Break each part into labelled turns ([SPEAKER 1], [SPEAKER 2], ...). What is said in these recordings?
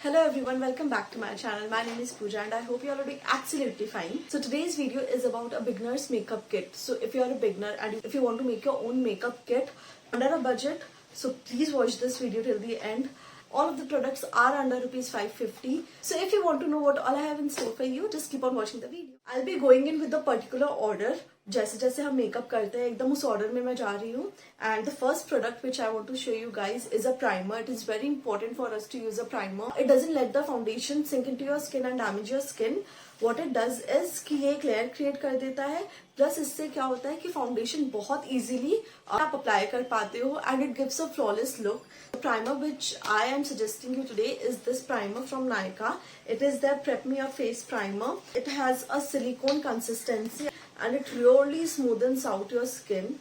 [SPEAKER 1] Hello everyone, welcome back to my channel. My name is Pooja and I hope you are doing absolutely fine. So today's video is about a beginner's makeup kit. So if you are a beginner and if you want to make your own makeup kit under a budget, so please watch this video till the end. All of the products are under rupees 550. So if you want to know what all I have in store for you, just keep on watching the video. I'll be going in with the particular order. जैसे जैसे हम makeup करते हैं एकदम उस order में मैं जा रही हूँ. And the first product which I want to show you guys is a primer. It is very important for us to use a primer. It doesn't let the foundation sink into your skin and damage your skin. What it does is कि ये एक layer create कर देता है. Plus इससे क्या होता है कि फाउंडेशन बहुत इजीली आप अप्लाई कर पाते हो and it gives a flawless look. The primer which I am suggesting you today is this primer from Nykaa. It is their Prep Me Your Face primer. It has a silicone consistency and it really smoothens out your skin.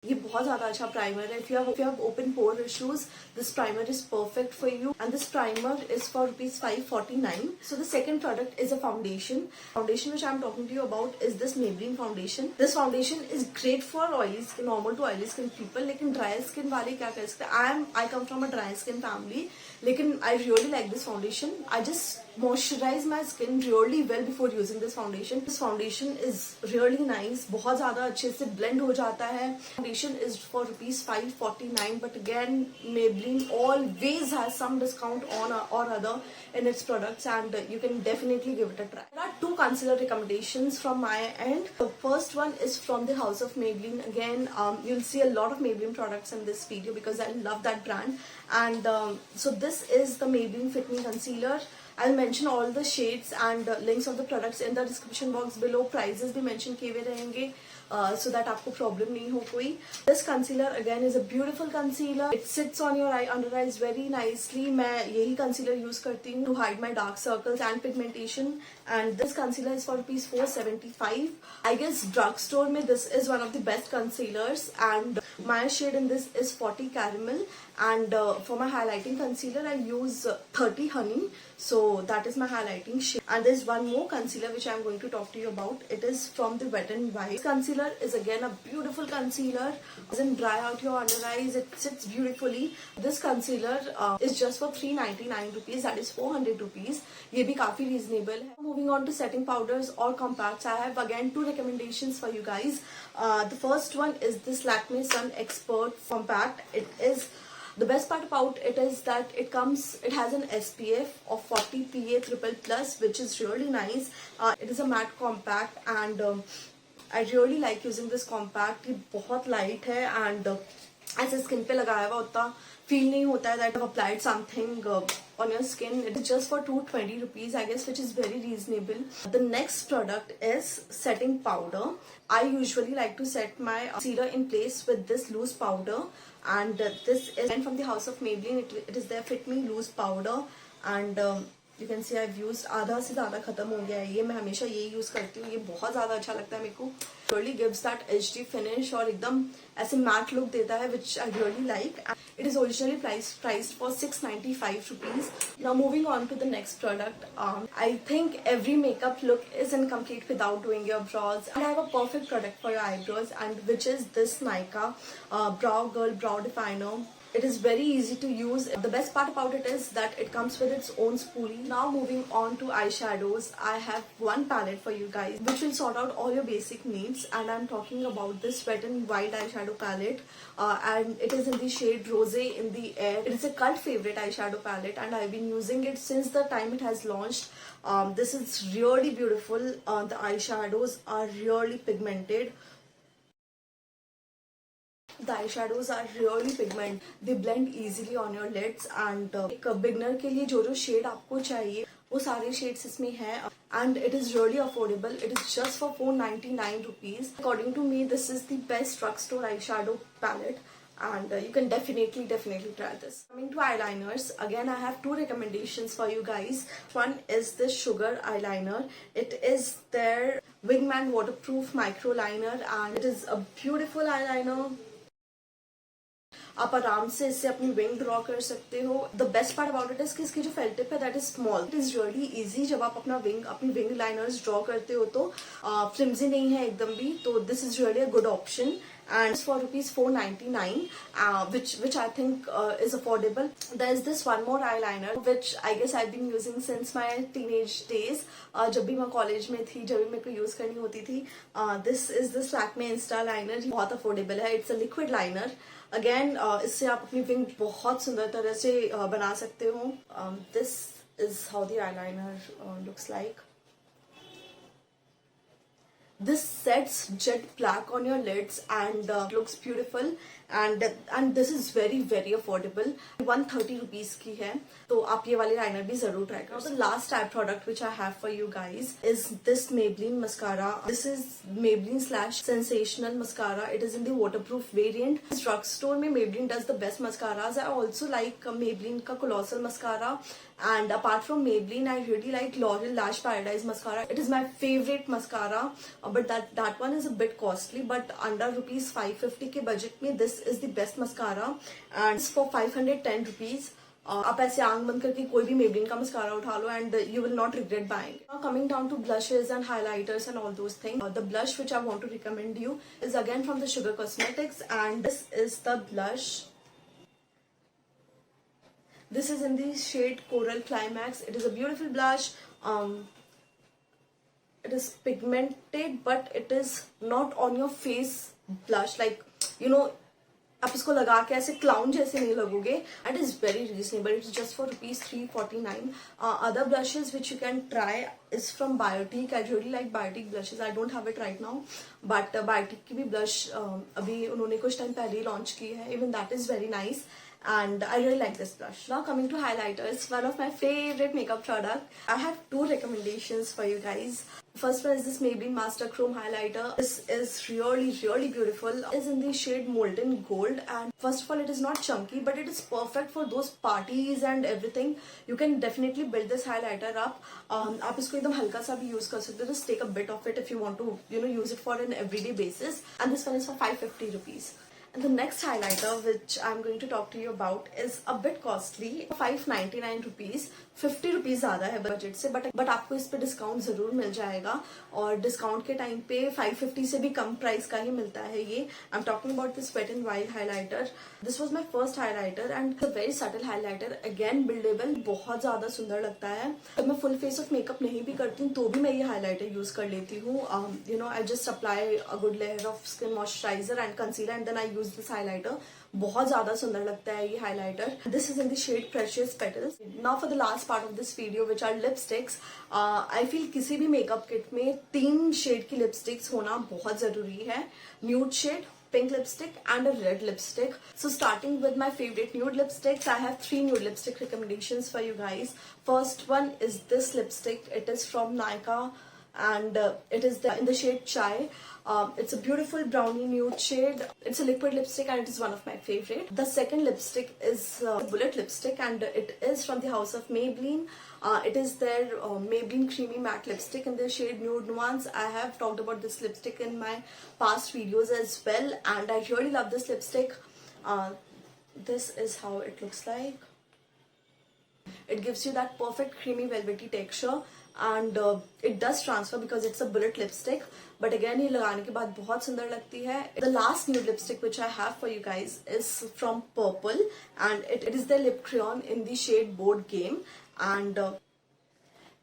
[SPEAKER 1] ये बहुत ज़्यादा अच्छा primer है. If you have open pore issues, this primer is perfect for you. And this primer is for rupees 549. So the second product is a foundation. Foundation which I am talking to you about is this Maybelline foundation. This foundation is great for oily skin, normal to oily skin people. लेकिन dry skin वाले क्या कर सकते हैं? I come from a dry skin family. लेकिन I really like this foundation. I just moisturize my skin really well before using this foundation. This foundation is really nice. बहुत ज़्यादा अच्छे से blend हो जाता है. Foundation is for rupees 549, but again Maybelline always has some discount on or other in its products, and you can definitely give it a try. There are two concealer recommendations from my end. The first one is from the house of Maybelline. Again, you'll see a lot of Maybelline products in this video because I love that brand. And so this is the Maybelline Fit Me Concealer. I'll mention all the shades and links of the products in the description box below. Prices भी mention किए हुए रहेंगे so that आपको problem नहीं हो कोई. This concealer again is a beautiful concealer. It sits on your under eyes very nicely. मैं यही concealer use करती हूँ to hide my dark circles and pigmentation. And this concealer is for rupees 475. I guess drugstore में this is one of the best concealers. And my shade in this is 40 Caramel. And for my highlighting concealer I use 30 Honey. So that is my highlighting shade. And there's one more concealer which I'm going to talk to you about. It is from the Wet n Wild. This concealer is again a beautiful concealer. It doesn't dry out your under eyes. It sits beautifully. This concealer is just for 399 rupees. That is 400 rupees. ये भी काफी reasonable है. Moving on to setting powders or compacts, I have again two recommendations for you guys. The first one is this Lakme Sun Expert Compact. It is the best part about it is that it has an SPF of 40 PA triple plus, which is really nice. It is a matte compact and I really like using this compact. ये बहुत light है and ऐसे skin पे लगाया हुआ उतना feel नहीं होता है that I've applied something on your skin. It is just for 220 rupees, I guess, which is very reasonable. The next product is setting powder. I usually like to set my concealer in place with this loose powder. And this is from the house of Maybelline. It is their Fit Me loose powder. And you can see I've used आधा से ज़्यादा खत्म हो गया है ये. मैं हमेशा ये यूज़ करती हूँ. ये बहुत ज़्यादा अच्छा लगता है मेरे को. Really gives that HD finish और एकदम ऐसे matte look देता है, which I really like. It is originally priced for 695 rupees. Now moving on to the next product. I think every makeup look is incomplete without doing your brows. And I have a perfect product for your eyebrows, and which is this Nykaa Brow Girl Brow Definer. It is very easy to use. The best part about it is that it comes with its own spoolie. Now moving on to eyeshadows, I have one palette for you guys which will sort out all your basic needs, and I'm talking about this Wet n Wild eyeshadow palette, and it is in the shade Rosé in the Air. It is a cult favorite eyeshadow palette and I've been using it since the time it has launched. This is really beautiful. The eyeshadows are really pigmented. The eyeshadows are really pigmented. They blend easily on your lids and एक beginner के लिए जो shade आपको चाहिए वो सारे shades इसमें हैं. And it is really affordable. It is just for 499 rupees. According to me, this is the best drugstore eyeshadow palette. And you can definitely try this. Coming to eyeliners, again I have two recommendations for you guys. One is this Sugar eyeliner. It is their Wingman waterproof micro liner and it is a beautiful eyeliner. आप आराम से इससे अपनी wing draw कर सकते हो. The best part about it is कि इसकी जो फेल टिप है that is small. It is really easy. जब आप अपनी विंग लाइनर्स ड्रॉ करते हो तो फ्लिम्जी नहीं है एकदम भी. तो this is really a good option. and it's for rupees 499, which I think is affordable. There's this one more eyeliner which I guess I've been using since my teenage days. जब भी मैं college में थी, जब भी मेरे को use करनी होती थी. This is the Lakme Insta Liner. बहुत अफोर्डेबल है. It's a liquid liner. Again इससे आप अपनी विंग बहुत सुंदर तरह से बना सकते हो. This is how the eyeliner looks like. This sets jet black on your lids and looks beautiful, and this is very affordable. 130 rupees की है, तो आप ये वाली लाइनर भी जरूर ट्राई करो. The last type product which I have for you guys is this Maybelline mascara. This is Maybelline slash sensational mascara. It is in the waterproof variant. This drugstore में Maybelline does the best mascaras. I also like Maybelline का colossal mascara. And apart from Maybelline, I really like L'Oreal Lash Paradise mascara. It is my favorite mascara, but that one is a bit costly. But under rupees 550 के budget में, this is the best mascara, and it's for 510 rupees. आप ऐसे आंख बंद करके कोई भी Maybelline का mascara उठा लो, and you will not regret buying. Now coming down to blushes and highlighters and all those things. The blush which I want to recommend you is again from the Sugar Cosmetics, and this is the blush. This is in the shade Coral Climax. It is a beautiful blush. It is pigmented, but it is not on your face blush. Like, you know, आप इसको लगा के ऐसे clown जैसे नहीं लगोगे. And it is very reasonable. It's just for rupees 349. Other blushes which you can try is from Biotique. I really like Biotique blushes. I don't have it right now, but Biotique की भी blush अभी उन्होंने कुछ time पहले ही launch की है. Even that is very nice. And I really like this blush. Now coming to highlighters, one of my favorite makeup product. I have two recommendations for you guys. First one is this Maybelline Master Chrome highlighter. This is really beautiful. It is in the shade Molten Gold, and first of all, it is not chunky, but it is perfect for those parties and everything. You can definitely build this highlighter up. आप इसको एकदम हल्का सा भी use कर सकते हो. Just take a bit of it if you want to, you know, use it for an everyday basis. And this one is for 550 rupees. And the next highlighter which I'm going to talk to you about is a bit costly. 599 rupees. 50 rupees ज़्यादा है budget से, but आपको इस पे discount जरूर मिल जाएगा, और discount के टाइम पे 550 से भी कम प्राइस का ही मिलता है ये. I'm talking about this Wet n Wild highlighter. This was my first highlighter and it's a very subtle highlighter. Again buildable, बहुत ज़्यादा सुंदर लगता है. जब मैं फुल फेस ऑफ मेकअप नहीं भी करती हूँ तो भी मैं ये हाईलाइटर यूज कर लेती हूँ. You know, I just apply a good layer of skin moisturizer and concealer and then I use this highlighter. बहुत ज्यादा सुंदर लगता है ये highlighter. This is in the shade precious petals. Now for the last part of this video which are lipsticks. I feel किसी भी makeup kit में 3 shade की लिपस्टिक्स होना बहुत जरूरी है. Nude shade, pink lipstick and a red lipstick. So starting with my favorite nude lipsticks, I have 3 nude lipstick recommendations for you guys. First one is this lipstick. It is from Nykaa and it is in the shade Chai. It's a beautiful brownie nude shade. It's a liquid lipstick and it is one of my favorite. The second lipstick is Bullet lipstick and it is from the house of Maybelline. It is their Maybelline Creamy Matte Lipstick in the shade Nude Nuance. I have talked about this lipstick in my past videos as well, and I really love this lipstick. This is how it looks like. It gives you that perfect creamy velvety texture, and it does transfer because it's a bullet lipstick. But again, ये लगाने के बाद बहुत सुंदर लगती है. The last nude lipstick which I have for you guys is from Purple, and it is the lip crayon in the shade Board Game, and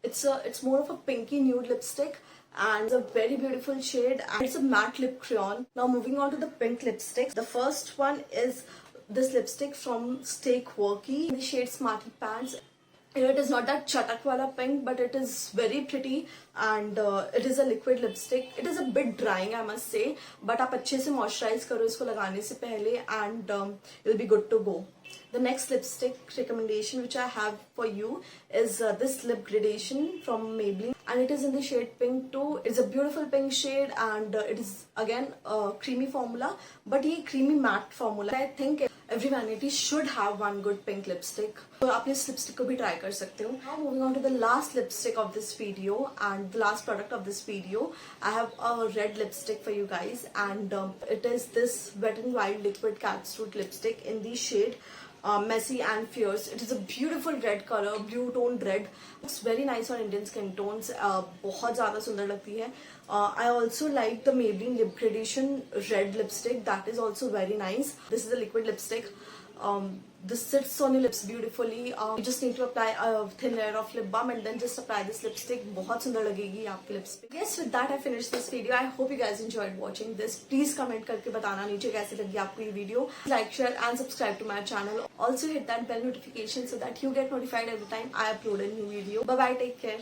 [SPEAKER 1] it's more of a pinky nude lipstick. And it's a very beautiful shade and it's a matte lip crayon. Now moving on to the pink lipsticks. The first one is this lipstick from Stay Quirky in the shade Smarty Pants. It is not that chatak wala pink, but it is very pretty and it is a liquid lipstick. It is a bit drying, I must say, but आप अच्छे से moisturize करो इसको लगाने से पहले and you'll be good to go. The next lipstick recommendation which I have for you is this lip gradation from Maybelline, and it is in the shade pink too. It's a beautiful pink shade and it is again a creamy formula, but ये creamy matte formula. I think every vanity should have one good pink lipstick. So आप इस lipstick को भी try कर सकते हो. Now moving on to the last lipstick of this video and the last product of this video. I have a red lipstick for you guys, and it is this Wet n Wild Liquid Catsuit lipstick in the shade messy and fierce. It is a beautiful red color, blue toned red. Looks very nice on Indian skin tones. बहुत ज़्यादा सुंदर लगती है. I also like the Maybelline Lip Gradation red lipstick. That is also very nice. This is a liquid lipstick. This sits on your lips beautifully. You just need to apply a thin layer of lip balm and then just apply this lipstick. बहुत सुंदर लगेगी आपके lips पे. Yes, with that I finished this video. I hope you guys enjoyed watching this. Please comment करके बताना नीचे कैसे लगी आपको ये video. Like, share and subscribe to my channel. Also hit that bell notification so that you get notified every time I upload a new video. Bye bye. Take care.